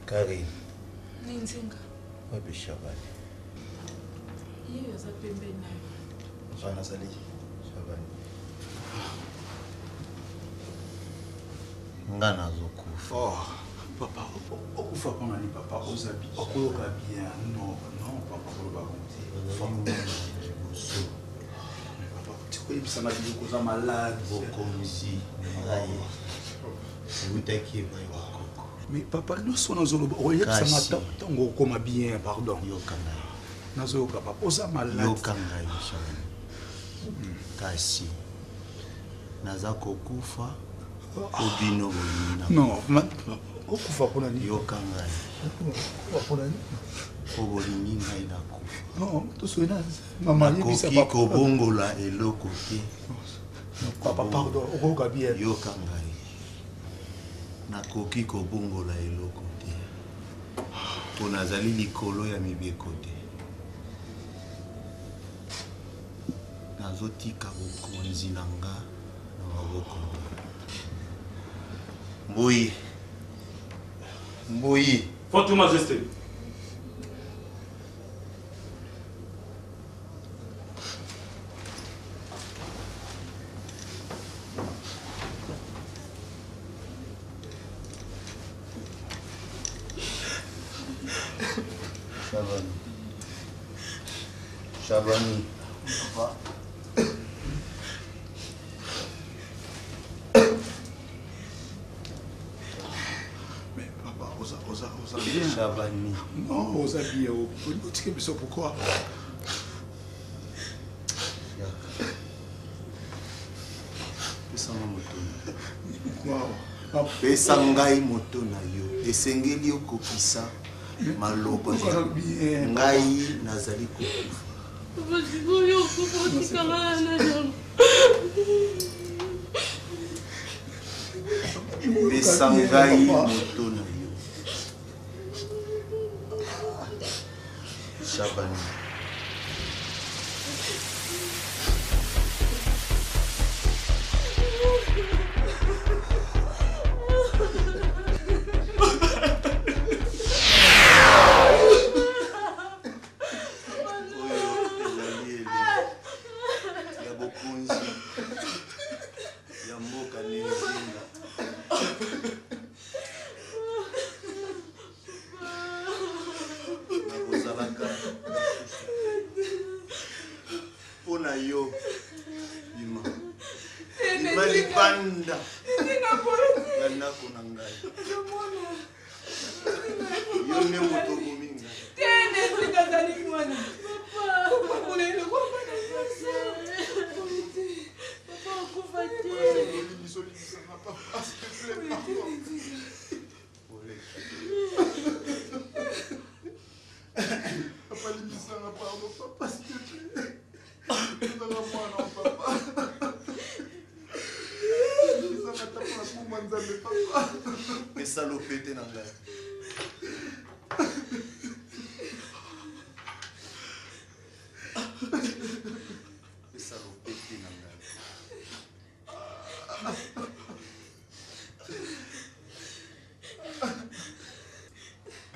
Karine. Ninzinga. Wapi Shabani? Yeye za pembeni. Bana Sali. Shabani. Ngana zokufa. Oh, papa, okufa pendant ni papa, ozabi, okoloka bien. Non, papa, okoloka comme ça. Papa, tu peux y ça m'a dit que ça malade. Comme ici. C'est où t'es qui est mais papa, nous sommes dans le ça m'a tango comme bien, pardon. Yo kanga. Nazo papa, oza malade. Yo kanga kasi. Naza kokufa. Obino bolina. Non, okufa pona ni yo kanga. Okufa pona ni. Obolini ngai na kufa. Non, to soina maman yebisa papa. Ko bongola eloko te. Papa pardon, okoka bien. Yo kanga. Nakoki ko bongola eloko te. Pona zali likolo ya mibeko te. Nazotika bokonzi nanga na maboko. Mboyi. Mboyi. Votre Majesté. Shabani. Shabani. Papa. Shabani. Non, oza bien. Tu sais pourquoi? Pesa ngai moto na yo. Esengeli okokisa maloba. Ngai nazali kokufa. Pesa ngai moto na yo. Shabani.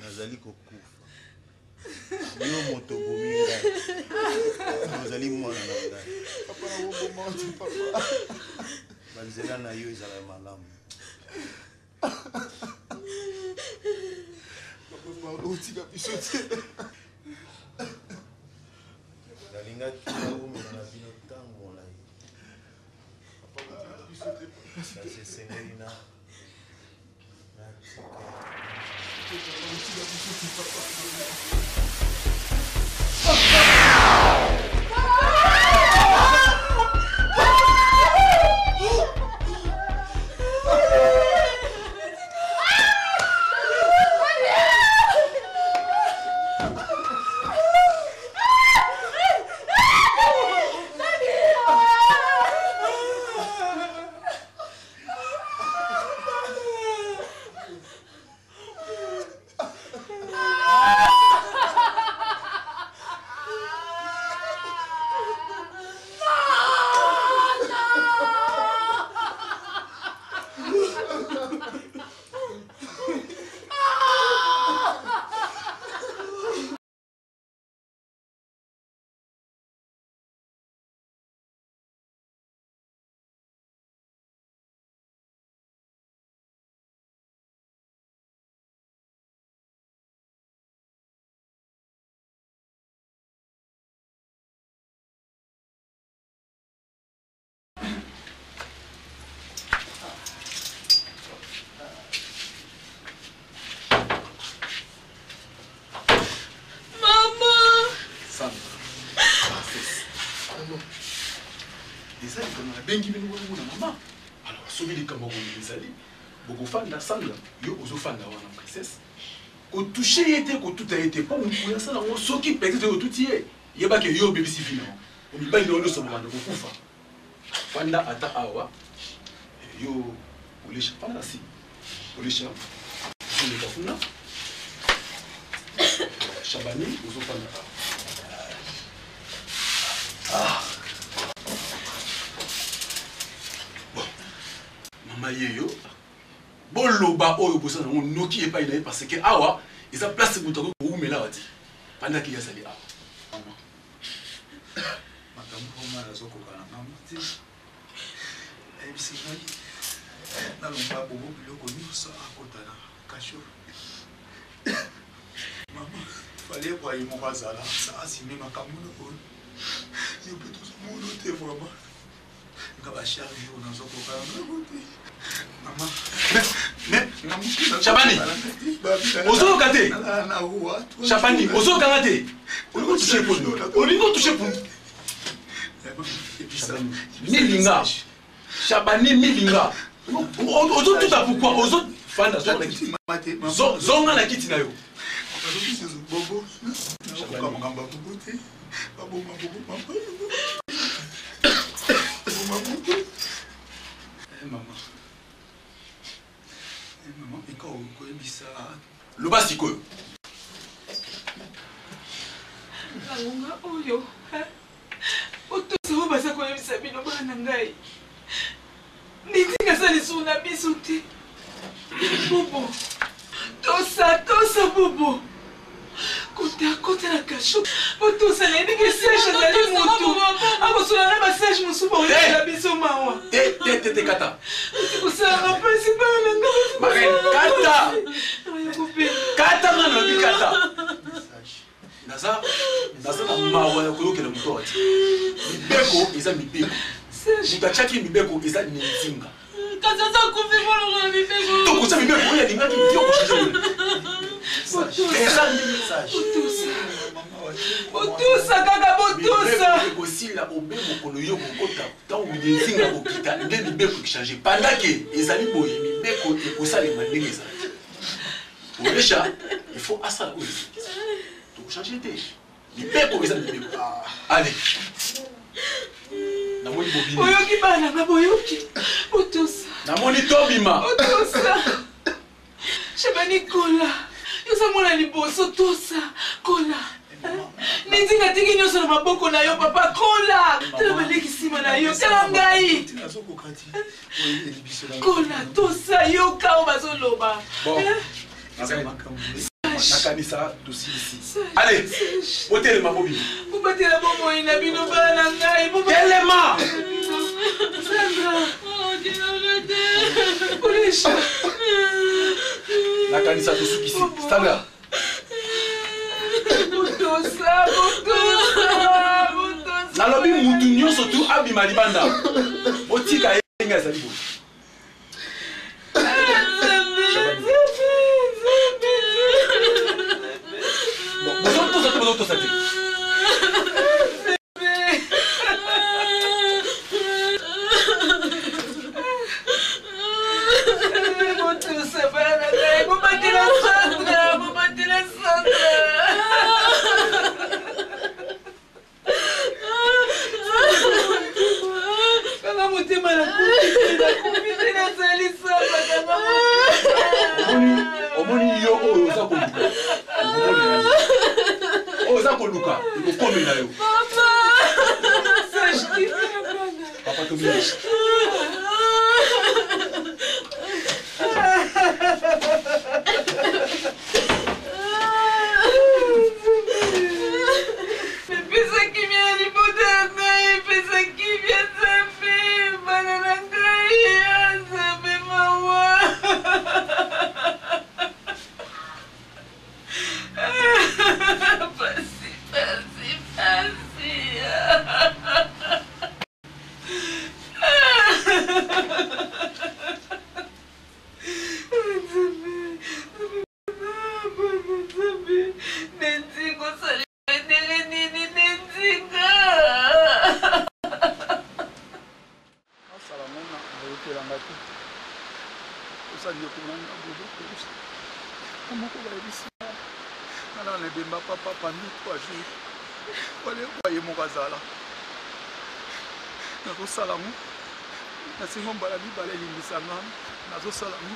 Nazali kokufa. Yo moto bominga. Nazali mwana na ngai. Papa na bombo mwanti papa. Banzela na yo ezala malamu. Papa pardon utika bisote. Dalinga kila ume na bino tango molai. Papa utika bisote. Kasi sengerina. Déjà, il y a des maman. Alors, sauver les camarades des alliés. Beaucoup de fans d'assemblée, il y a aussi des fans d'avoir une princesse. Quand touché était, quand tout a été pas, on pouvait ça, on s'occupe peut-être de tout y est. Il y a pas que yo bébé si finalement. On ne peut pas y aller au sommet de Kokufa. Fanda ata awa. Yo, pour les chats, fanda si. Pour les chats, sur les kafuna. Chabani, aux autres fanda. Ah. Bon. Maman yeyo. Bon loba oyo bosa na noki e pa ina parce que awa isa place butako ko umela wati pendant qu'il y a sali awa makambo mama azoko kana mama ti ebisi na lomba bobo biloko nyonso akotana kasho mama fallait voir mon bazala ça asime makambo oyo yo peut tout le monde te vraiment ngaba charge on azoko kana maman Chabani ozo kate Chabani ozo kate on toucher pour on toucher pour Milinga Chabani Milinga ozo tout à pourquoi ozo fanda zonga na kiti na yo bobo kama ngamba bobo te babo maman maman, et quand on connaît ça, le basico. Alonga oyo. Otoso basa ko yebisa bino bana ngai. Nitinga sali suna biso te. Bobo. Tosa bobo. Kota la kasho. Otosa na ndike sèche zali moto. Abosona na massage musuba oyo biso mawa. Te kata. Kusanga principal nanga. Mare kata. Kata na no bikata. Naza na mawa ya kolokela moto wati. Mibeko eza mibeko. Nikachaki mibeko eza ninzinga. Kazaza kufi mwana na mibeko. To kusa mibeko ya lingaki ndio kushije. Botusa kaka botusa. Aussi la obé mokolo yo kokota tant ou ninzinga kokita nde mibeko ki changer pendant que ezali boye mibeko ekosala mandenge ça. Oresha il faut asala aussi. Donc changer te. Mibeko eza mibeko. Allez. Na moni bobini. Oyoki bana na boyoki. Botusa. Na moni tobima. Botusa. Chabani kola. Yosa mwana liboso tosa kola. Ninzinga tiki nyoso na maboko na yo papa kola. Tala baleki sima na yo tala ngai. Kola tosa yo kao bazoloba. Bon. Nakanisa tosi ici. Allez. Hôtel mabobi. Vous battez la bombe ina bino bana ngai. Telema. Sandra. Oh Dieu arrête. Olisha. Nakanisa tosi ici. Sandra. Botosa. Nalobi mutu nyonso tu abima libanda. Botika yenga ezali bo. Bon, bozo tosa te. Botosa bana ngai. Bobatela Sandra. Kanga motema na kumbi na zali samba kanga omoni yo oyo oza koluka oza koluka ekokomi na yo papa tobi pesa kimia liboda ngai pesa kimia zambi banana ngai zambi mawa pasi Comment on va y aller? Alors, on est papa pendant 3 jours. On est croyé mon gazala. Nazo salamu. Nasingo mbala mibale limbisa ngam. Nazo salamu.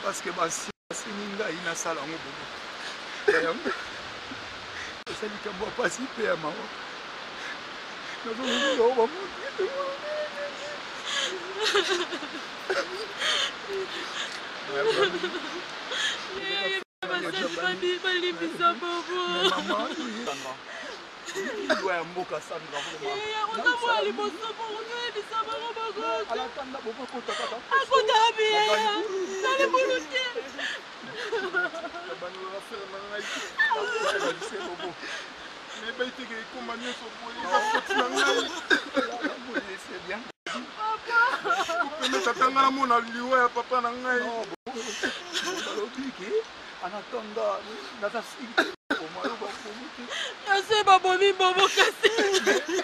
Parce que basi singa ina salamu bobo. C'est lui qui m'a pas si payé à ma voix. Nous avons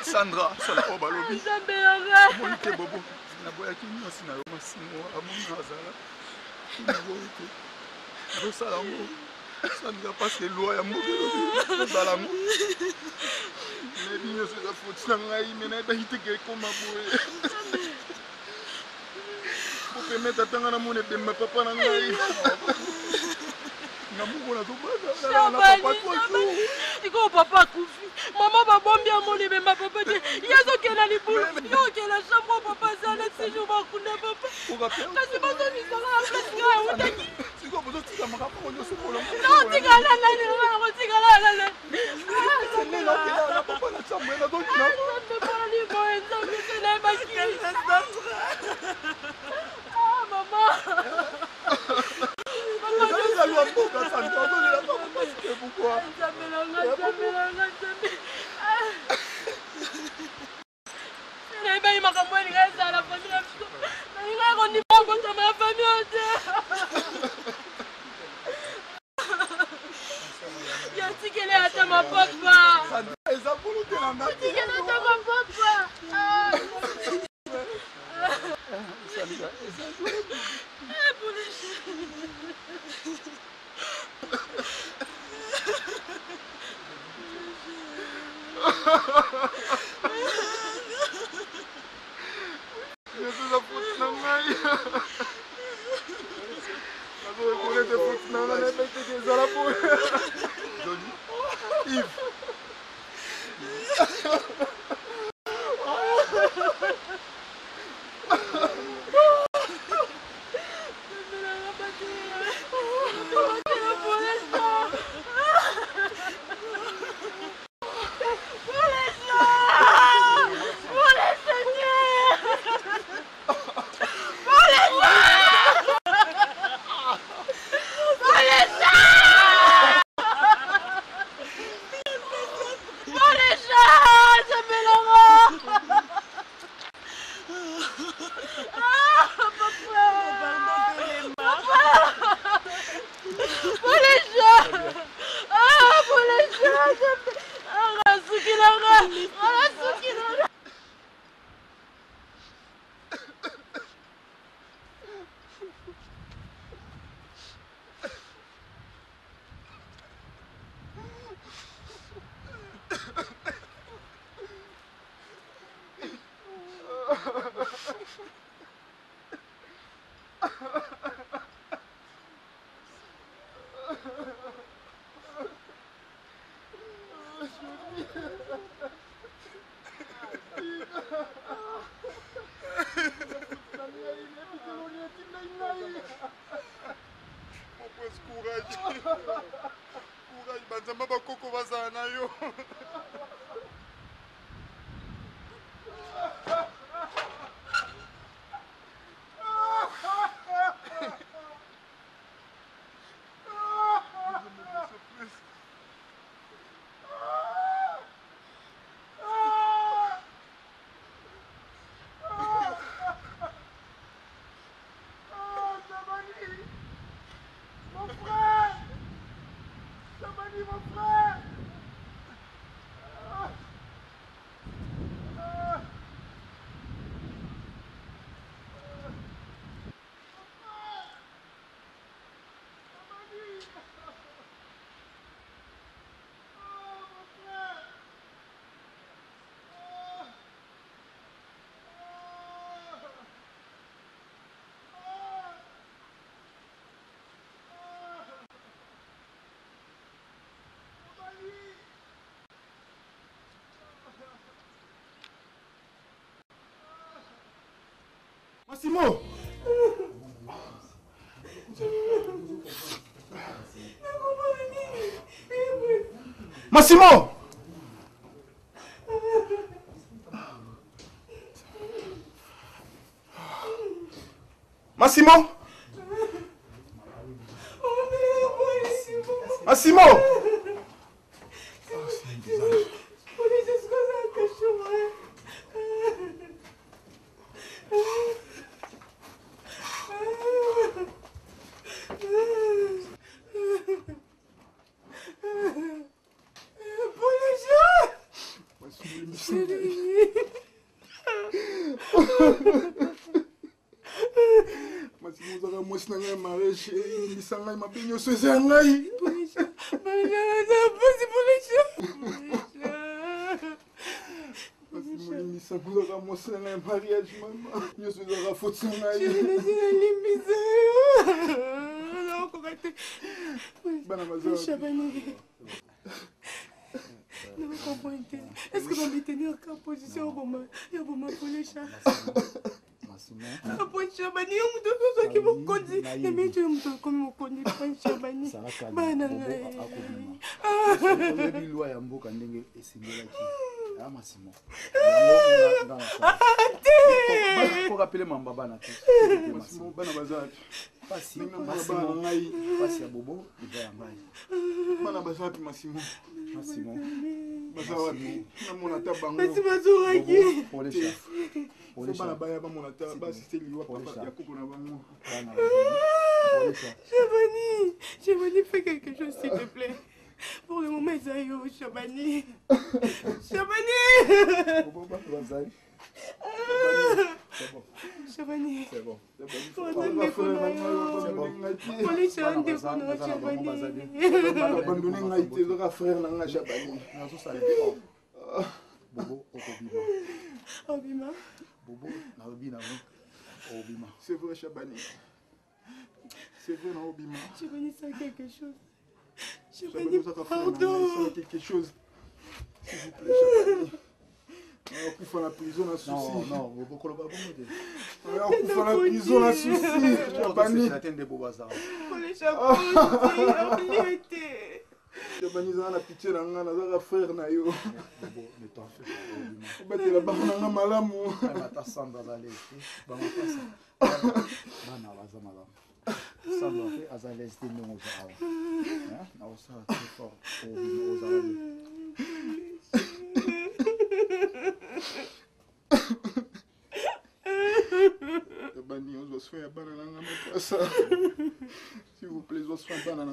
Sandra, c'est la robe à l'objet. Monte bobo. Na boya kinyo sina yo masimo amuna azala. Kinyo salango. Sandra passe loi ya mokelo. Salango. Mais bien c'est la faute na ngai mena ba hiteke koma boye. Pour permettre tanga na mone bemba papa na ngai. Namukona to baza na papa to. Iko papa kufi. Maman va bomber mon bébé ma papa. Yazo kena li boule. Yo kena chambre papa ça là si je vais kunda papa. Kasi ba to ni sala la place nga utaki. Siko bozo tika maka ko nyo soko lo. Non tika la la la tika la la la. C'est né là na papa na chambre na donc na. Ne pas li mo enza mi c'est la maki. Ah maman. Pourquoi? Courage, banzamba bakoko bazala na yo. Massimo. Massimo. Massimo. Massimo. Est-ce que vous me tenir en position au moment pour les chats? Chabani, qui vous conduit, les médias comme vous conduit, pas Chabani. Faut rappeler Mambaba na tout. Massimo bana bazaki. Pasi pasi ya bobo ivaya mai. Bana bazaki Massimo. Massimo. Bazawaki. Na mona tabango. Massimo zuraki. Pour les chefs. Pour les bana baya ba mona ta ba c'est liwa papa ya koko na bango. Chabani, fais quelque chose s'il te plaît. Pour le moment, Zayo, Chabani. Chabani. Chabani. C'est bon. Pour les chants de Chabani. Abandonner Ngaïté, le frère Nanga Chabani. Bobo, Obima. Bobo, Naobina. Obima. C'est vrai, Chabani. C'est vrai, Naobima. Chabani, c'est quelque chose. Chabani, pardon. C'est quelque chose. S'il vous plaît, Chabani. On coupe à la prison, on a souci. Non, vous ne pouvez pas vous on coupe à la prison, on a souci. Chabani. C'est la tête de Bobazar. Pour les Chabani, Chabani, on a pitié, on a un frère. Bobo, ne t'en fais pas. On va te la barre, on a malamu. On va t'assendre à l'aise. On va t'assendre. Sandra fait azalès de nous aux ça très fort aux arabes. Bani on doit se faire banana na ça. S'il vous plaît, on doit se faire banana.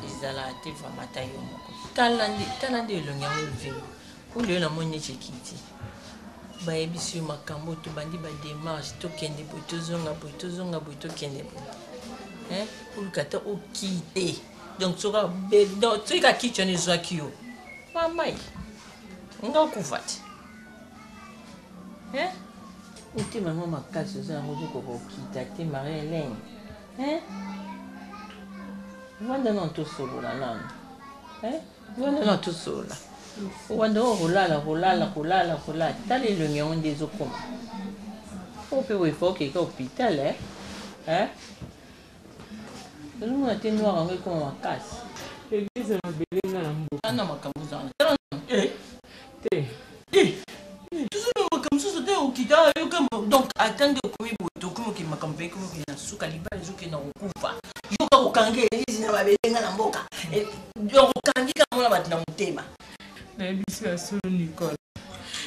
Izala te vraiment tayo moko. Talandi elongi yango oyo na moni chekiti. Ba ebisi makambo to bandi ba démarche to kende boy to zonga boy to kende boy. Pour kata o kite. Donc soka be donc tu ka kitchen zwakio. Mamai. Nga kufati. Uti maman makasi za ngozo ko kita te Marie-Hélène. Wanda non to solo la nana. Wanda non to solo. Wanda rolala. Tali le nyon des okoma. Faut que il faut que hôpital nous on était noir en comme ma casse. Église na belinga na mbo. Ana makambuza. Toujours makambuza te okita yo kama donc attendre komi boto komi ki makambe komi ki na suka libala zuki na okufa. Yo ka okange église na belinga na mboka. Yo okange kama na batina mutema. Na bisi ya solo Nicole.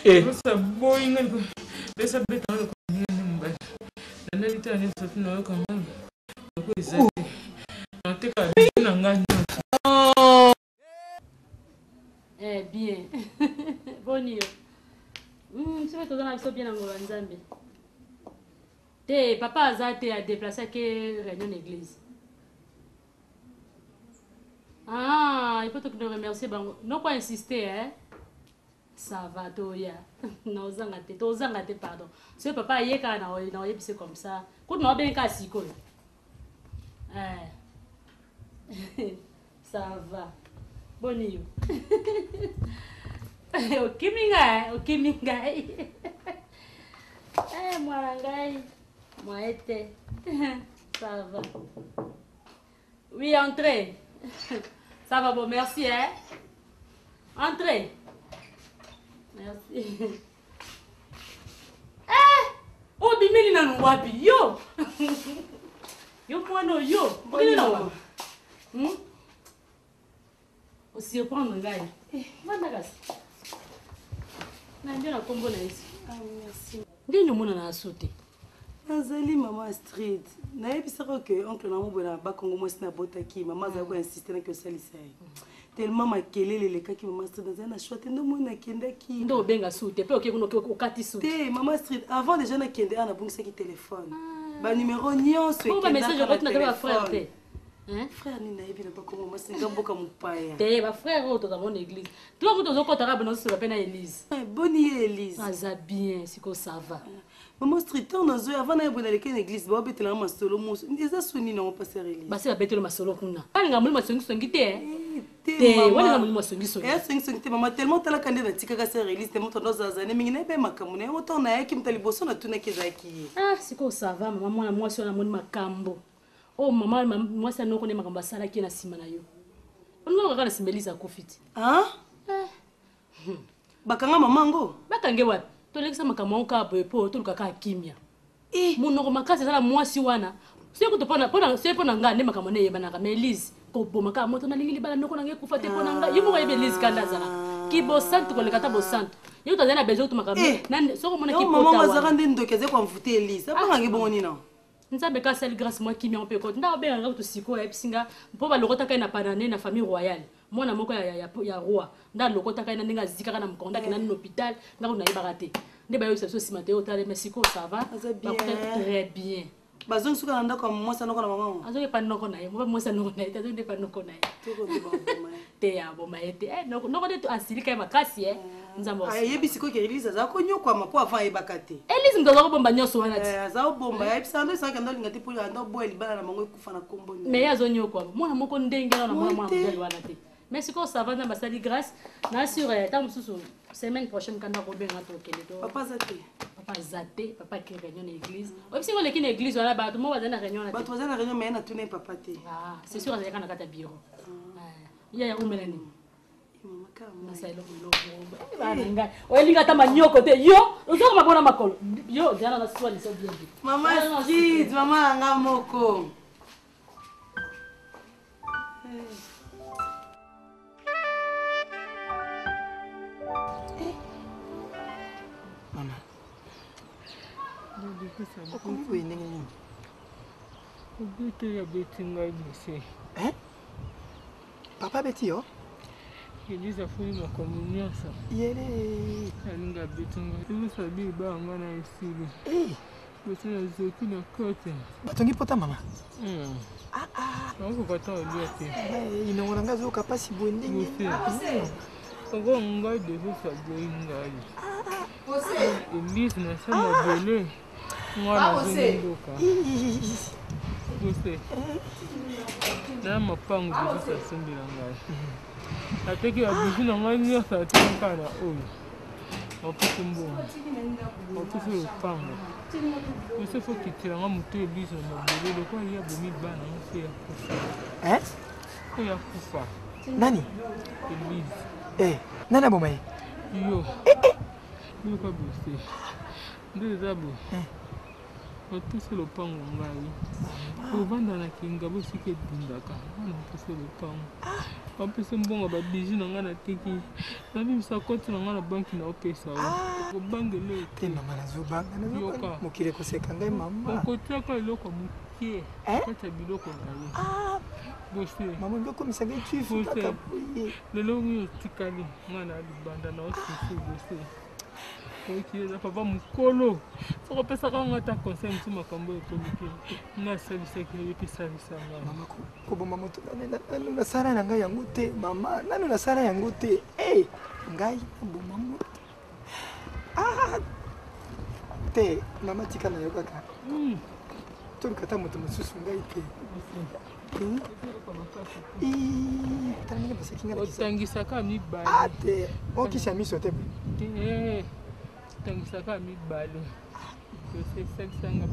Ça boinga ko. Besa beta ko ni mba. Na lita ni sotu na ko mama. Ko izati. Bien. Bonio. Tu vas te donner ça bien en Nzambe. Papa Azate a déplacé que réunion d'église. Ah, il faut te remercier. Non, pas insister, hein. Ça va, Toya. Non, zangate, pardon. Ce papa, il est comme ça. Quand on a bien cassé, ça va. Bonio. Okiminga. Mwana ngai. Moi été. Ça va. Oui, entrez. Ça va bon, merci hein. Entrez. Merci. Oh, bimeli na ngwapi yo. Yo mwana yo. Bimeli na ngwapi. Aussi prendre ngai. Vanda kasi. Na ndio na kombo na isi. Merci. Ndio mwana na asote. Nazali maman Astrid. Nayebisaka que oncle na mobona ba Congo mwesi na botaki mama za ko insister na que salisa. Tellement makelele lekaki maman Astrid nazali na choix te ndo mona kendaki. Ndo benga soute pe okekuno okati soute. Te maman Astrid avant déjà na kende ana bungisa ki téléphone. Ba numéro nyonso ekenda. Ba message okoti na ka frère te. Hein? Frère ni nayebi na ba Congo mwesi ngamboka mupaya. Te ba frère oto dans mon église. Toi vous ozokota ka bana so ba pena Elise. Boni Elise. Aza bien siko ça va. Maman Striton nazo avant na yebona leke na église ba betela na masolo muso eza soni na pasteur Elise ba se ba betela masolo kuna bana ngamuli masongi songi te te wani ngamuli masongi songi songi te mama tellement tala kande na tika ka sœur Elise tellement tondo zazane mingi na be makamu na oto na yaki mtali boso na tuna kezaki siko ça va mama mwana mwasi na moni makambo oh mama mwasi na noko ne makambo sala ki na sima na yo ongo ka na simelisa kofiti bakanga mamango bakange wapi tolekisa makambo ka po toluka ka kimia munoko makasi sala mwasi wana seko to pona sepo na ngane makambo ne yebana ka Elise ko boma ka moto na lingili bala noko na nge kufa te pona nga yimo ko Elise kanda zana ki bo santo ko lekata bo santo yo tazana bezo to makambo nan soko mona ki pota mama zaka ndendo keze kwa mfuti Elise apa ngi bongo nina nzambe ka sel grâce moi kimia on peut ko nda obe nga to siko ya pisinga mpo ba lokota kai na panane na famille royale mwana moko ya roi nda lokota kai na ndinga zikaka na mkonda kena na hôpital nga ko na yebaka te ne ba yo ça si matin otale merci ko ça va très bien bazong suka nda kwa mmosa noko na mama azo ke panoko na ye mo mmosa noko na ye tazo de panoko na ye toko de ba te ya bo maete noko de to asili kai makasi nzambo yebi siko ke Elise za ko nyokwa mapo avant yebaka te Elise ndo ko bomba nyoso wana ti za bomba yebi sando saka ndo linga te po ya ndo boy libala na mango kufa na kombo ni mais azo nyokwa mwana moko ndenge na mwana mwana wana te merci ko ça va na basali grâce na sur tant mususu semaine prochaine quand on revient à Tokyo papa zate papa qui réunion à l'église aussi on est qui église voilà ba tout monde va dans réunion là ba tout dans réunion mais na tourner papa te c'est sûr avec kana kata bureau il y a umelani mama kama na sailo lo ba nanga o elinga ta manyoko te yo uzoko mabona makolo yo jana na swali so bien mama Astrid mama anga moko Okumbuye ndenge nini? Ubiti ya beti ngai bise. Papa beti yo? Elisa funi makomunyo sa. Yele. Alinga beti ngai. Ibu sabi ba ngana isili. Bese na zoki na kote. Batongi pota mama. Nangu kata oliate. Inongona ngazo kapasi bwendenge. Ogo ngai defu sabi ngai. Elisa na sama bele. Mwana zunguka. Bose. Na mapangu bisa sumbira ngai. Ateki abuzi na ngai nyosa tankana oyo. Opisi mbongo. Opisi lupango. Bose fo kitira nga mutu Elisa na bele ko ya bomi bana mfe ya kufa. Ko ya kufa. Nani? Elisa. Nani abomai? Yo. Yo ka bose. Ndio zabu. Opisi lupango ngai. Ovanda na kinga bosike dindaka. Opisi lupango. Opisi mbongo ba biji na ngana teki. Na bimisa koti na ngana banki na opesa o. Obangele te mama nazobanga nazoka. Mokile koseka ngai mama. Okotaka eloko mukie. Kata biloko ngai. Bose. Mama ndoko misanga chifu akabuye. Lelo ngi tikali ngana libanda na osisi bose. Okiza papa mukolo soko pesa ka ngata conseil mtu makambo ekoliki na service ki yepi service nga mama ko bomba moto nanu na sara na ngai yango te mama nanu na sara yango te ngai bomba moto te mama tika na yoka ka to kata moto mosusu ngai te ça ndenge basi kinga otangisaka mibale te okisa miso te otangisaka mibale osesalisanga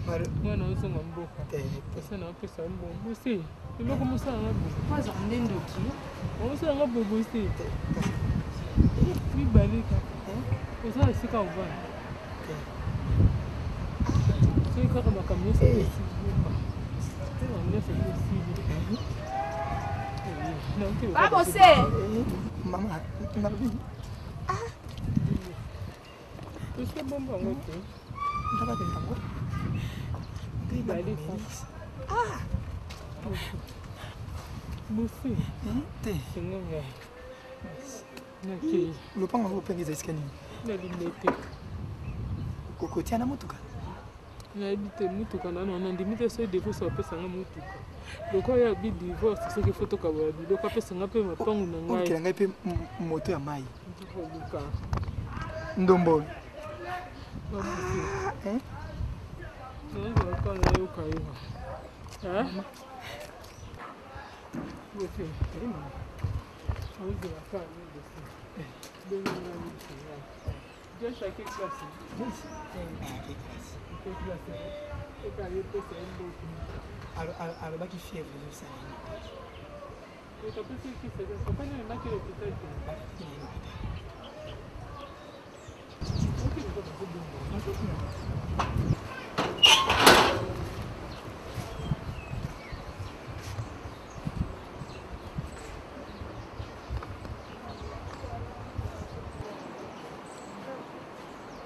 pesa mwana ozonga mboka pesa na opesa mbongo ose eloko mosalanga Poza ndendoki. omosalanga bobo ose mibale kaka oza esika ovanda soki kaka makambo nyonso esibomba nyonso esili Babose. Mama, nabi. Ose bomba ngo te. Ndaba ke yango. Mibale kaka. Bosi. Te. Sinonga. Naki. Lopango ngo pengeza iskani. Nalimete. Kokotia na motuka. nayebi te mutuka nano nandimi te soki divorce apesanga mutuka loko yabi divorce soki fo tokabola biloko apesanga mpe mapangu na ngai okela ngai mpe moto ya mai luka ndombolo nazalaka nayoka yoka bote ozalaka Just like a class. Alors, qui fièvre, ça.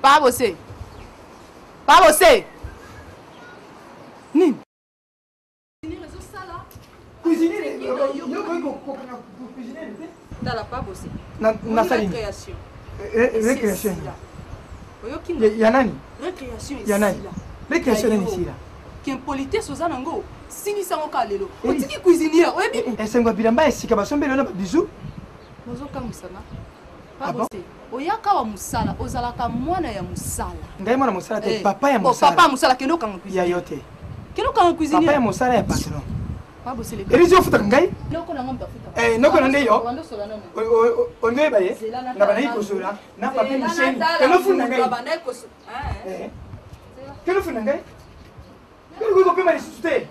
Pas bosser. Pas bosser. Nini? Cuisiner. Dans la pas bosser. Na saline. Récréation. Récréation. Ya nani? Récréation ya nani? Récréation ni ici là. Qu'impolitesse aux anango. Sini sango kalelo. Otiki cuisinier. Oyebi. Esengo bilamba esika basombeli na bisou. Mozoka musana. Pas bosser. Oyaka wa musala ozalaka mwana ya musala ngai mwana musala te papa ya musala papa musala kendo kanga cuisine ya yote kendo kanga cuisine papa ya musala ya patron pa bosele elizo futa ngai noko na ngamba futa noko na ndeyo onde ba ye na bana ikosola na papa Michel kendo funa ngai bana ikoso kendo funa ngai kendo ko pema lisute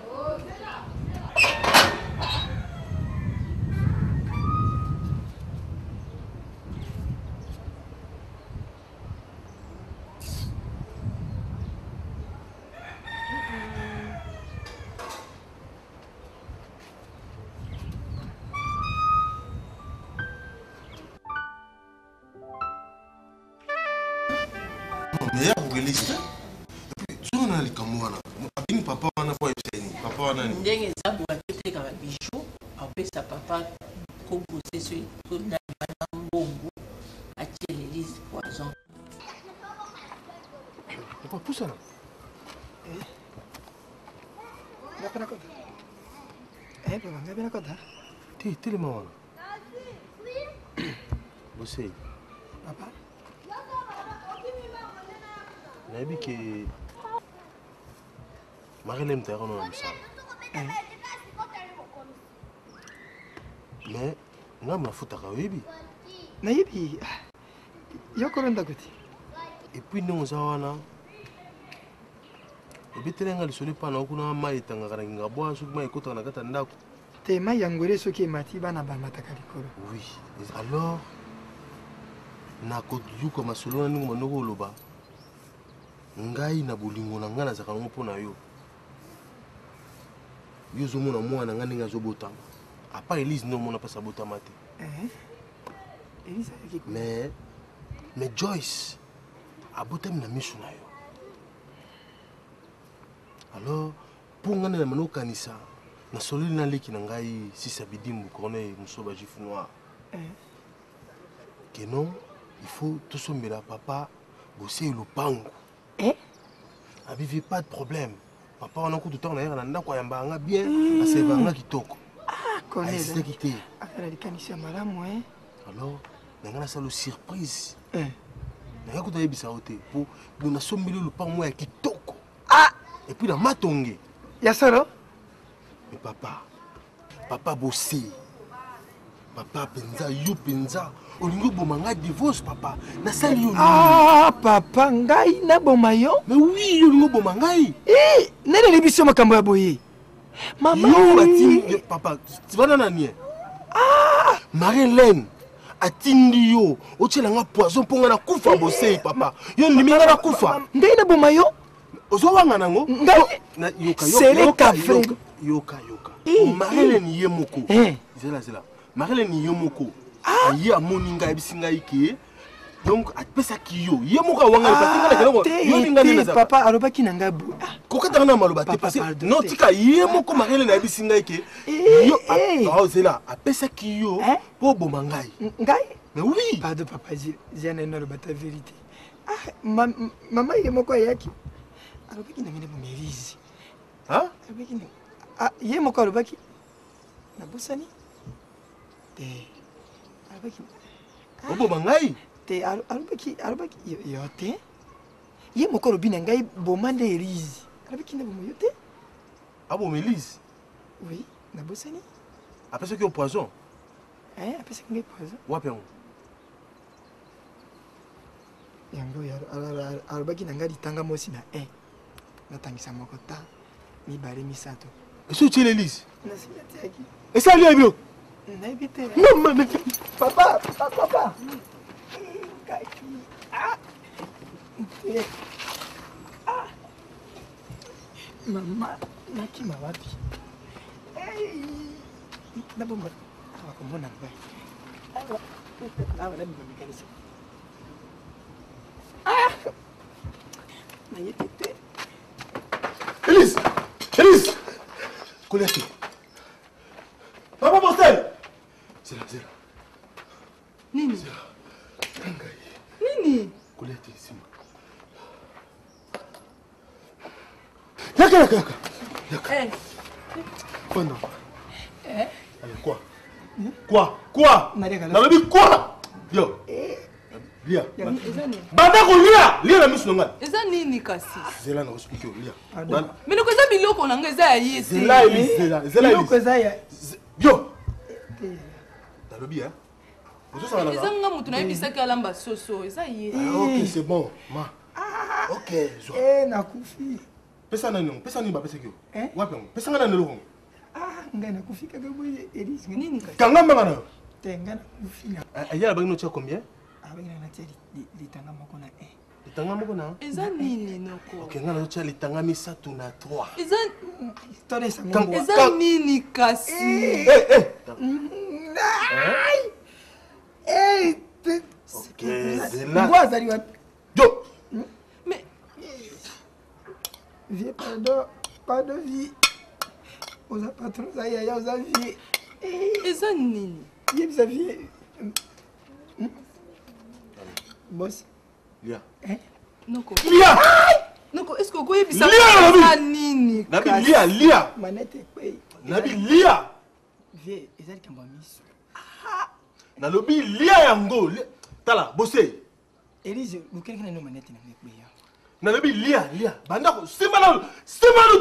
ndenge eza boka totekaka bijou apesa papa kobose so na mbongo atie l'élise poison papa poussa ngapena kota papa ngapena kota telema wana bose papa nayebi ke marele mutayaka na mosala mais nga mnafutaka oyebi nayebi yokolo ndako te epuis ndenge oza wana ebetelenga lisolo epana okuna mai etangaka na nginga bwa soki mai ekotaka na kati ya ndako te mai ya ngwele soki emati bana bamataka likolo oui alors nakoyuka masolo na ndenge bandoko oloba ngai na bolingo na ngai nazalaka nango mpo na yo yo ozomona mwana ngai ndenge azobotama apa elise nde omona mpasi abotama te mais Joyce abotami na miso na yo alors mpo ngai nde namana okanisa nasololi naleki na ngai sisa bidimbu corneille mosoba juif noir ke non il faut tosombela papa bosei lopango abivi pas de problème papa wana kutu ntango nayaka na ndako ayamba anga bien asevanga kitoko aesitaki te likanisi ya malamu alors nanga nasala surprise nanga kutu ayebisa yo te mpo nasombeli lopango moko ya kitoko epuis na matonge ya solo mais papa bosei Papa penza yo penza. Olingo bomanga divorce papa. Na sali yo. Ah papa ngai na bomayo. Mais oui, olingo bomangai. Eh, nene libiso makambo ya boye. Maman yo atindi papa, tu vas dans la nier. Ah, Marie-Hélène atindi yo. Ochelanga poison ponga na kufa bosé papa. Yo ndimi na kufa. Ngai na bomayo. Ozowanga nango. Ngai na yoka yoka. Marie-Hélène yemoko. Zela. Marie-Hélène yemoko. Ayi amoni ngai bisinga ike. Donc apesa kiyo. Yemoko wanga patinga na kelongo. Yo ningane na papa alobaki na ngai bu. Kokata na maloba te parce que non tika yemoko Marie-Hélène na bisinga ike. Yo zela apesa kiyo po bomangai. Ngai? Mais oui. Pardon papa, j'ai un énorme la vérité. Ah maman yemoko yaki. Alobaki na ngene bomerizi. Hein? Alobaki na ah yemoko alobaki na bosani. Te alobaki Obo mangai te alobaki yo te yemoko lobi na ngai bomande erizi. Alobaki na bomo yo te. Abo melise. Oui, na bosani. Après ce qui est au poison. Après ce qui est poison. Wapen. Yango ya alobaki na ngai litanga mosi na natangisa moko ta mibale misato. Est-ce que tu es l'Élise? Nasiatiaki. Et ça lui a bien. Non, maman. Papa. Maman, naki mawapi. Nabomba. Awakombona ngwe. Awa nabi mamikanisa. Na yetete. Élise. Colette. Papa Postel. C'est là. Nini? C'est là. Nini? Colette, c'est moi. Yaka. Quoi non? Allez, quoi? Nalobi quoi? Yo. Lia. Banda ko lia na misu nanga. Eza nini kasi? Zela na hospital lia. Mais noko za biloko nanga eza ya yesi. Zela. Biloko eza ya. Yo. Nalobi hein. Eza nga mutu na yebisa ki alamba soso eza ye. OK, c'est bon. Ma. OK, zo. Nakufi. Pesa nani ba pesa kyo. Wapi ngo? Pesa ngana nelo. Ngai nakufi kaka boye Elise nini kasi? Kanga mangana. Tenga nakufi na. Aya ba ngino tia combien? Abengana na tia litanga moko na litanga moko na. Eza nini noko? OK, ngana tia litanga misatu na 3. Eza nini kasi? OK, Zela. Ngwa zali wapi? Yo. Mais vie pardon vie. Oza patron za ya oza vie. Eza nini? Yebisa vie. Boss. Lia. Noko. Lia. Noko, est-ce que vous bisa lia nini? Nabi lia. Manette pe. Nabi lia. Vie ezali kamba miso. Nalobi lia yango. Tala, bossé. Elise, bukeli kana no manette na pe ya. Nalobi lia. Banda ko simba lu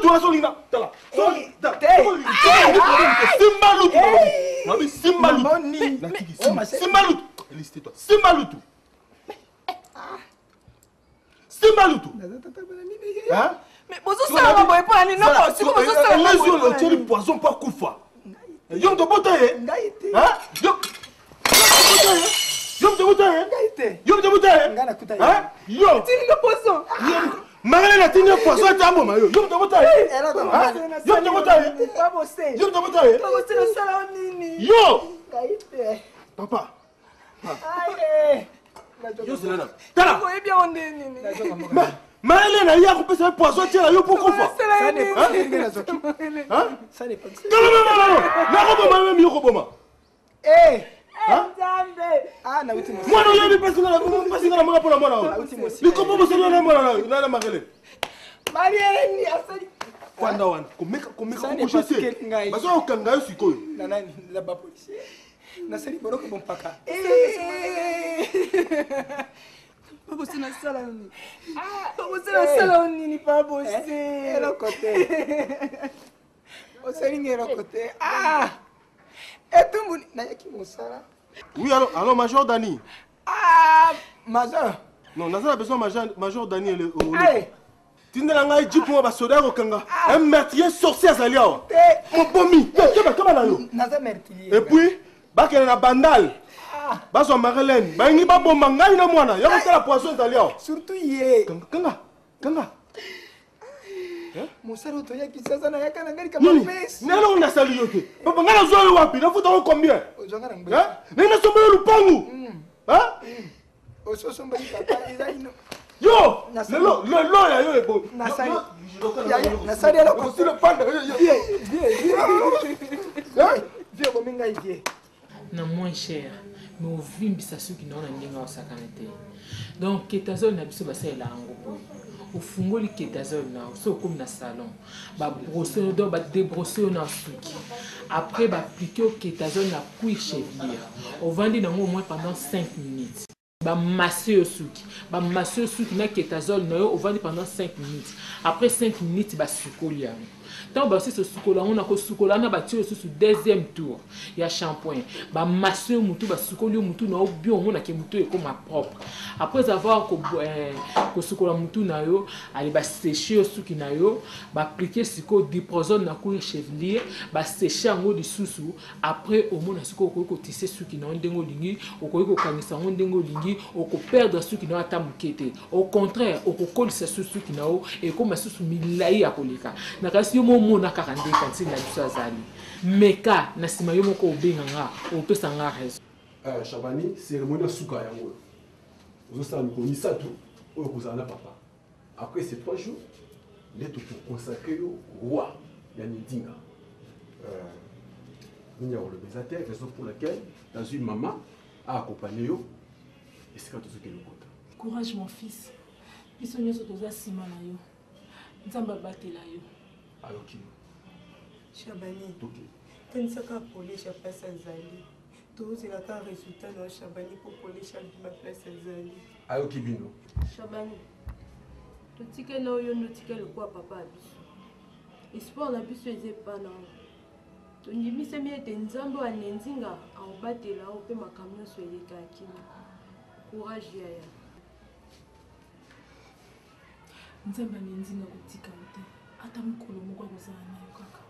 to solina. Tala. Simba lu. Nabi simba lu. Simba lu. Elise toi. Simba lu. Hein? Mais bozo sala boy pa ni noko, siko bozo sala boy. Les yeux le poison pas kufa. Yom de botaye. Hein? Yom de botaye. Ngana kutaye. Hein? Yo. Tini no poison. Marie na tini poison tambo mayo. Yom de botaye. Yom de botaye. Pas bossé. Yom de botaye. Pas bossé na sala nini? Yo. Ngaite. Papa. Aïe. Yo c'est là. Tala. Ko e bien onde nini? Marie na ya ko pesa poison tira yo pour kufa. Ça n'est pas Hein? Ça n'est pas. Non. Na ko boma même yo ko boma. Na uti mosi. Mwana yo ni pesa na mga pona mwana. Biko bobo selo na mwana na Marie-Hélène. Marie-Hélène ni asali. Kwanda wana komeka kushese. Baso okanga yo sikoyo. Nani la ba policier. Na sali boroko bompaka. Pas bossé na sala nini? Pas bossé na sala nini pas bossé. Elo côté. O sali ngero côté. etumbu nayaki mosala. Oui, alors Major Dani. Ah, Major. Non, nous avons besoin Major Dani. Allez. Tu n'as pas dit pour moi, un meurtrier sorcier Zalia. Mon pommi. Naza meurtrier. Et puis, il y a un bandal. Il y a Marlène. Il y a un bombangai. Il y a un poisson Zalia. Surtout hier. Kanga. Mosala otoya kisasa na yaka na ngari kama pesa. Nalo on a salué. Papa ngana zo wapi? Na futa combien? Ozanga na ngbe. Nina somba yo lupangu. Hein? Oso somba papa izaino. Yo! Le ya yo ebo. Nasali. Nasali ala ko le panda. Viens bominga ici. Na moins cher. Mais au vimbisa ceux qui n'ont rien à sakanete. Donc ketazol na biso basa ela ngo. Au fungoli ketazol na so comme na salon ba brosser do ba débrosser na suki après ba appliquer au ketazol na cuir chevalier au vendre na au moins pendant 5 minutes ba masser au suki na ketazol na au vendre pendant 5 minutes après 5 minutes ba sukolia tant ba ce sukola on a ko sukola na ba tio sous deuxième tour ya shampoing ba masser mutu ba sukolia mutu na bien on a ke mutu comme propre après avoir ko sukola mutu na yo ali ba sécher suki na yo ba appliquer siko diprozone na cuir chevalier ba sécher ngo di susu après au mona siko ko tisser suki na ndengo lingi o ko kanisa ndengo lingi o ko perdre suki na ata mukete au contraire o ko kolisa suki na o et comme susu milai ya kolika na kasi yo mo na 42 kanti na biso azali meka na sima yo moko obenganga o pesa nga raison Chabani cérémonie suka yango vous savez qu'on y ça tout au cousin papa après ces 3 jours l'être pour consacrer au roi Yanidinga il y a le bésateur raison pour laquelle dans une maman a accompagné yo et c'est quand tout ce qui le compte courage mon fils biso nyoso toza sima na yo nzamba batela yo ayoki Chabani kanisaka polesha place azali tozela ka résultat na Chabani pour polesha ma place azali ayoki bino Chabani totike na oyo notike lokwa papa biso espoir na biso ezepana tondimisemi ete nzambe anenzinga aobatela o mpe makambo nyonso elekaki courage yaya nzambe anenzinga kotika te ata mokolo moko akozala na yo kaka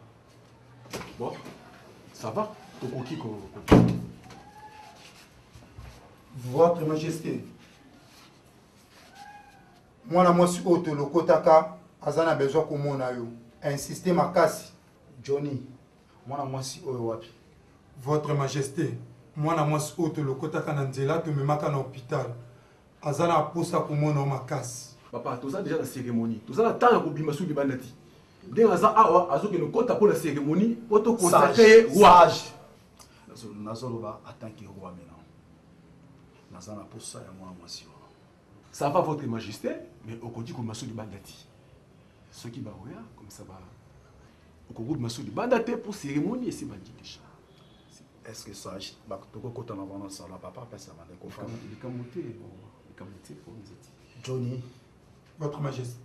bon ça va tokoki ko Votre Majesté mwana mwasi oyo tolokotaka aza na besoin komona yo insiste makasi Johnny mwana mwasi oyo wapi Votre Majesté mwana mwasi oyo tolokotaka na nzela tomemaka na hôpital aza na posa komona yo makasi papa toza déjà la cérémonie toza na temps ya kobima su libanda ti ndenge aza awa azokende kota mpo na cérémonie po tokonsacre roi nazoloba atanki roi maintenant naza na posa ya mwana mwasi oyo ça va votre majesté mais okodi kobima su libanda ti soki baoya comme ça ba okobima su libanda te pour cérémonie esi bandi déjà est-ce que ça tokokota na vana sala papa apesa bandeko likambo te po nzeti Johnny Votre Majesté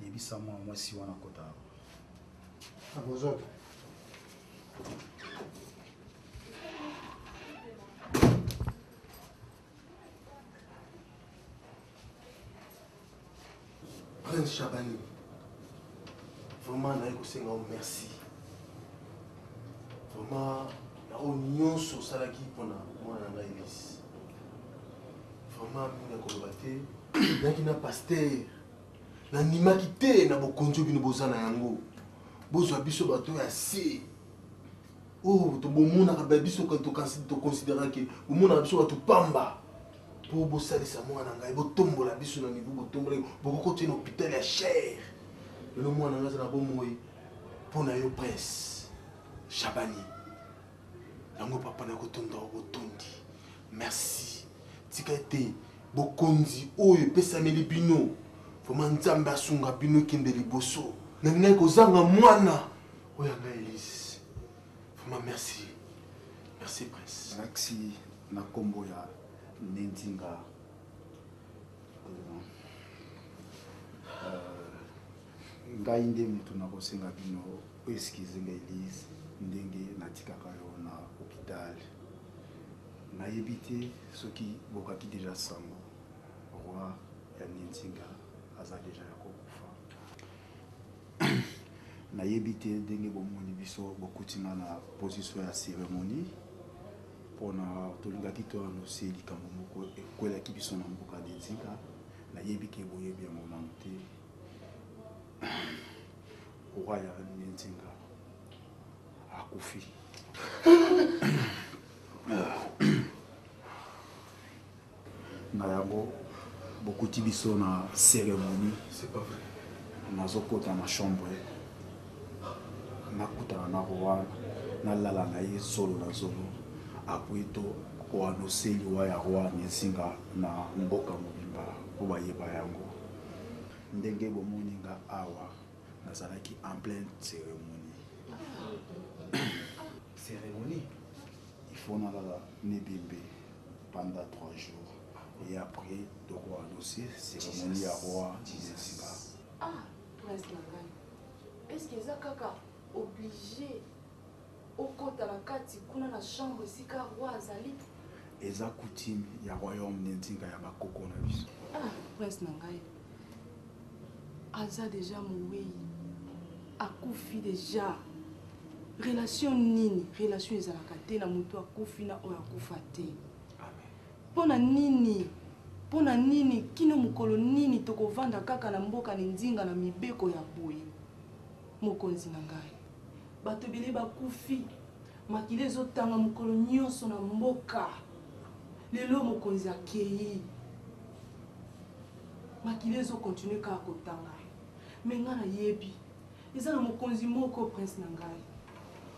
yebisa mwana mwasi wana kota à vos ordres. Prince Chabani, vraiment, merci. Vraiment, la union sur Salaki pour moi, la église. Vraiment, il y a un pasteur, l'anima qui est dans le conjoint qui nous a yango. Bozwa biso bato ya si. Oh, to bomona ka biso quand to considérer que bomona biso bato pamba. Pour bosalisa mwana ngai botombola biso na niveau botombola boko ko na hôpital ya cher. Le mwana ngai na bomoyi pona yo prince Chabani. Yango papa na ko tonda botondi. Merci. Tikate bokonzi oyo pesa meli bino. Foma nzamba sunga bino kende liboso. Nangai kozanga mwana. Oya nga Elise. Vraiment merci. Merci prince. Merci na kombo ya Nendinga. Ngai nde mutu na kosenga bino excuse nga Elise. ndenge natikaka yo na hôpital nayebi te soki bokaki déjà sango roi ya Nzinga aza déjà ya kokufa nayebi te ndenge bomoni biso bokutinga na position ya cérémonie mpona tolingaki toanonse likambo moko ekwelaki biso na mboka Nzinga nayebi ke boyebi yango nano te roi ya Nzinga akufi na yango bokuti biso na cérémonie nazokota na chambre nakutana na roi nalala na ye solo na zolo apui to koanonse liwa ya roi Nzinga na mboka mobimba po bayeba yango ndenge bomoni nga awa nazalaki en pleine cérémonie. Cérémonie il faut nalala nebembe pendant 3 jours et après de roi annoncer cérémonie à roi Nzinga. Ah, prince Nangai, est-ce que ça kaka obligé au côté la kati kuna na chambre sika roi azali? Eza coutume ya royaume Nzinga ya bakoko na biso. Ah, prince Nangai, aza déjà moué, akufi déjà. Relation nini, relation ezalaka te na mutu akufi na oyo akufa te. Amen. Pona nini kino mukolo nini tokovanda kaka na mboka Nzinga na mibeko ya boye. Mokonzi na ngai. Bato bile bakufi. Makile ezotanga mukolo nyonso na mboka. Lelo mokonzi akei. Makile ezo continue kaka kotanga. Menga na yebi. Eza na mokonzi moko prince na ngai.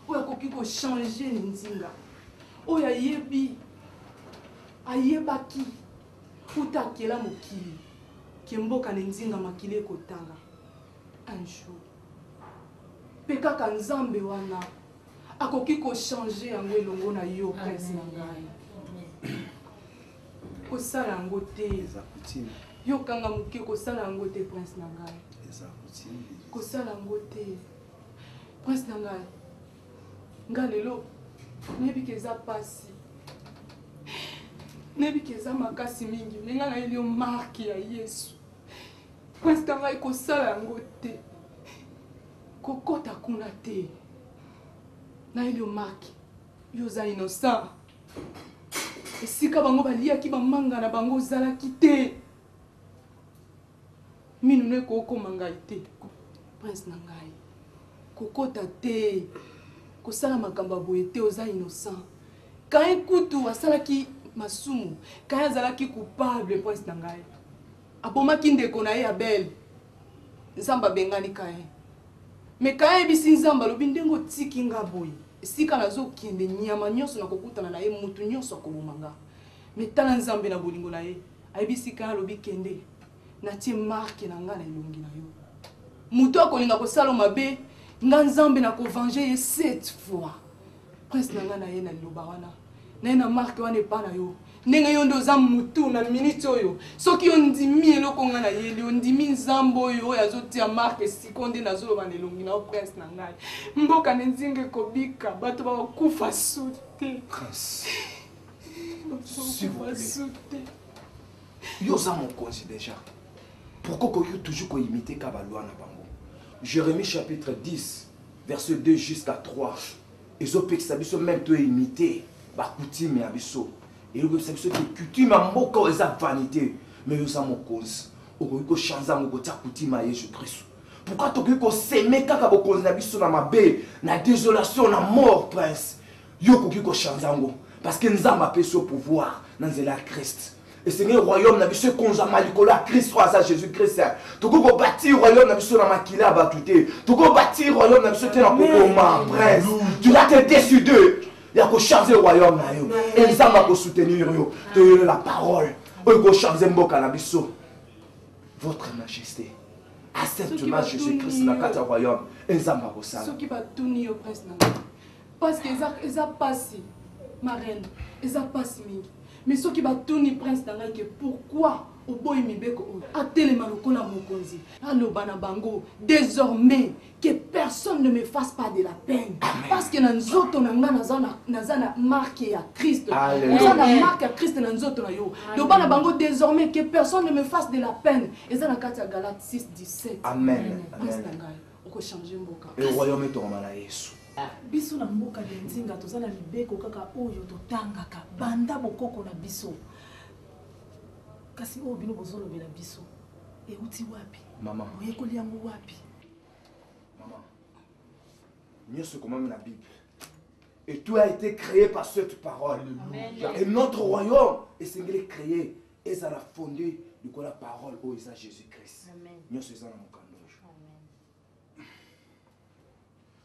Oya koki ko changer Nzinga. Oya yebi. Ayebaki. Uta kela mokili. Kemboka Nzinga makile kotanga. Un jour. Pekaka nzambe wana. Akoki ko changer yango elongo na yo prince na ngai. Kosala yango te. Yo kanga muke kosala yango te prince na ngai. Kosala yango te. Prince na ngai. Nga lelo nebi keza pasi. Nebi keza makasi mingi. Menga na elio marque ya Yesu. Prince na ngai kosala yango te. Kokota kuna te. Na elio marque. Yo za innocent. Esika bango baliaki bamanga na bango zalaki te. Minu ne koko mangai te. Prince na ngai. Kokota te. Kosala makamba boye te oza innocent. Quand kutu asalaki masumu, quand azalaki coupable prince na ngai. Abomaki ndeko na ye Abel. Nzamba bengani kae. Me kae bisi nzamba lobi ndengo tiki nga boye. Sika nazo kende nyama nyonso na kokutana na ye mutu nyonso akobomanga. Me tala nzambe na bolingo na ye. Ayebisi ka lobi kende. Na tie marque na nga na elongi na yo. Mutu akolinga kosala mabe. Nga nzambe na ko venger ye 7 fois. Prince na nga na ye na liloba wana. Na ye na marque wana epa na yo. Ndenge yo ndo za mutu na minute oyo. Soki yo ndimi eloko nga na ye li yo ndimi nzambo oyo oyo azotia marque sikonde na zolo banelongi na o prince na ngai. Mboka Nzinga kobika bato ba kufa sute. Prince. S'il vous plaît. Yo za mokonzi déjà. Pourquoi que yo toujours ko imiter ka ba loi na bango? Jérémie chapitre 10, verset 2 jusqu'à 3. Ils ont pexabiso même toi imité, ba coutume et abisso. Et ils ont pexabiso que coutume à moko eza vanité, mais yo sa mokonzi. Oko chanza ngoko tia coutume à Jésus-Christ. Pourquoi to ko s'aimer kaka bokonzi na biso na mabe, na désolation na mort prince. Yo ko chanza ngo parce que nzamba pe so pouvoir na nzela Christ. Et c'est le royaume n'a biso konza malikola Christ à Jésus-Christ. Tu go bâtir royaume n'a biso na makila batute. Tu go bâtir royaume n'a biso te na kokoma prince. Tu vas te décider. Il y a ko changer royaume na yo. Et nzamba ko soutenir yo. De la parole. O go changer mboka na biso. Votre majesté. Accepte-moi Jésus-Christ na kata royaume. Et nzamba ko sala. Ce qui va tourner au prince na. Parce que ça passé ma reine. Ça passe mingi. Mais ce qui va tourner prince Nangai, pourquoi oboyi mibeko oyo atelema lokola mokonzi aloba na bango désormais que personne ne me fasse pas de la peine. Amen. Parce que na nzoto na nga naza na marque ya Christ. Naza na marque ya Christ na nzoto na yo. Loba na bango désormais que personne ne me fasse de la peine. Eza na kati ya Galates 6:17. Amen. Amen. Oko changer mboka. Et au royaume est tombé na Yesu. Biso na mboka de nzinga tozana mibeko kaka oyo totangaka banda bokoko na biso. Kasi oyo bino bozolobela biso. Euti wapi? Maman. Oyekoli yango wapi? Maman. Mieux ce comment la Bible. Et tout a été créé par cette parole. Amen. Et notre royaume est singulier créé et ça a fondé de quoi la parole au Isa Jésus-Christ. Amen. Mieux ce ça dans mon cœur.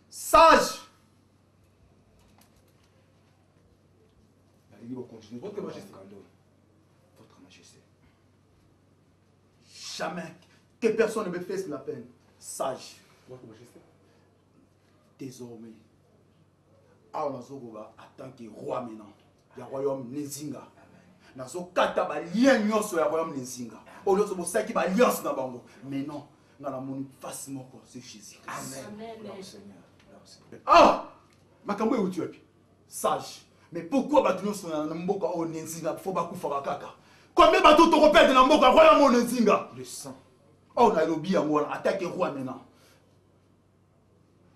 Sage. Votre Majesté. Votre Majesté. Jamais que personne ne me fasse la peine. Sage. Votre Majesté. Désormais, en tant que roi maintenant, il y a le royaume Nezinga. Nazo kata ba lien nyonso ya royaume Nezinga. Au lieu de ça qui ba alliance na bango. Mais non, dans la mon facilement c'est Jésus. Amen. Seigneur. Ah! Makambo où tu es? Sage. Mais pourquoi battu sur na mboka o Nezinga faut ba kufa bakaka? Combien bateau to repère de na mboka royaume Nezinga? Le sang. Oh na lobi yango attaque roi maintenant.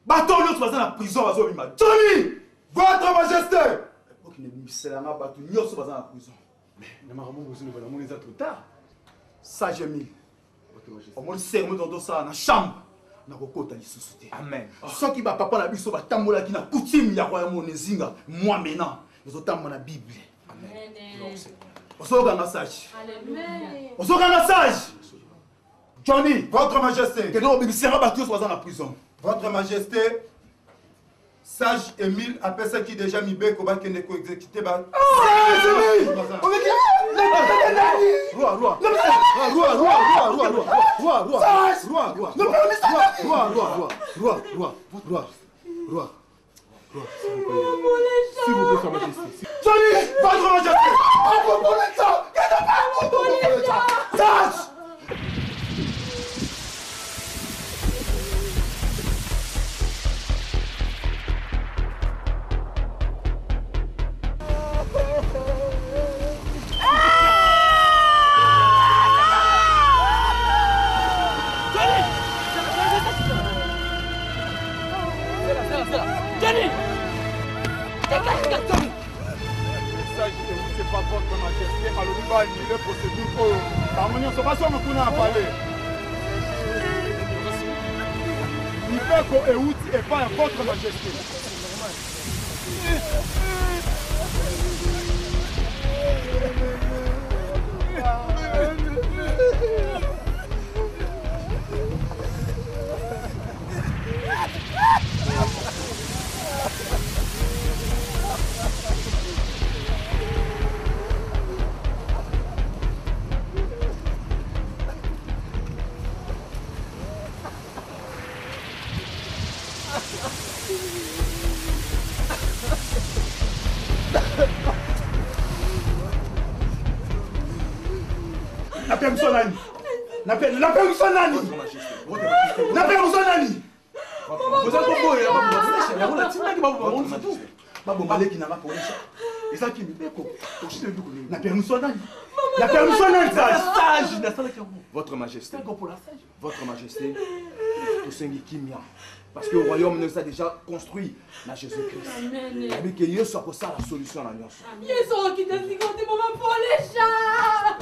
Bateau l'autre dans la prison bazo bima. Johnny! Votre Majesté! Pour qu'il ne misselanga bateau nyonso dans la prison. Mais na makambo bozo ne va la monnaie trop tard. Sage Emile. Votre Majesté. On me serme dans ça na chambre. Na kokota lisusu te. Amen. Ce qui va papa na biso ba tambola ki na coutume ya royaume Nezinga. Moi maintenant, ils ont tambola la Bible. Amen. Osoka na sage. Amen. Osoka na sage. Johnny, Votre Majesté. que nous bibisera bateau dans la prison. Votre Majesté, Sage Émile appelle ça qui déjà mibeko ba kende ko exécuter ba. S'il vous plaît, Sa Majesté. Johnny, votre Majesté. Sage. C'est pas votre Majesté, alors il va annuler la procédure. La réunion se passe au Kuna à parler. Mibeko Euti et pas votre Majesté. La permission nani? La permission nani? La permission nani? Vous avez compris? On a dit que vous avez dit et ça qui me fait la permission nani? La permission nani? Sage. Votre Majesté. Votre Majesté. Tout ce qui est parce que le royaume nous a déjà construit dans Jésus-Christ. Mais que Dieu soit pour ça la solution à la Yesu qui te dit qu'on te pour les chats.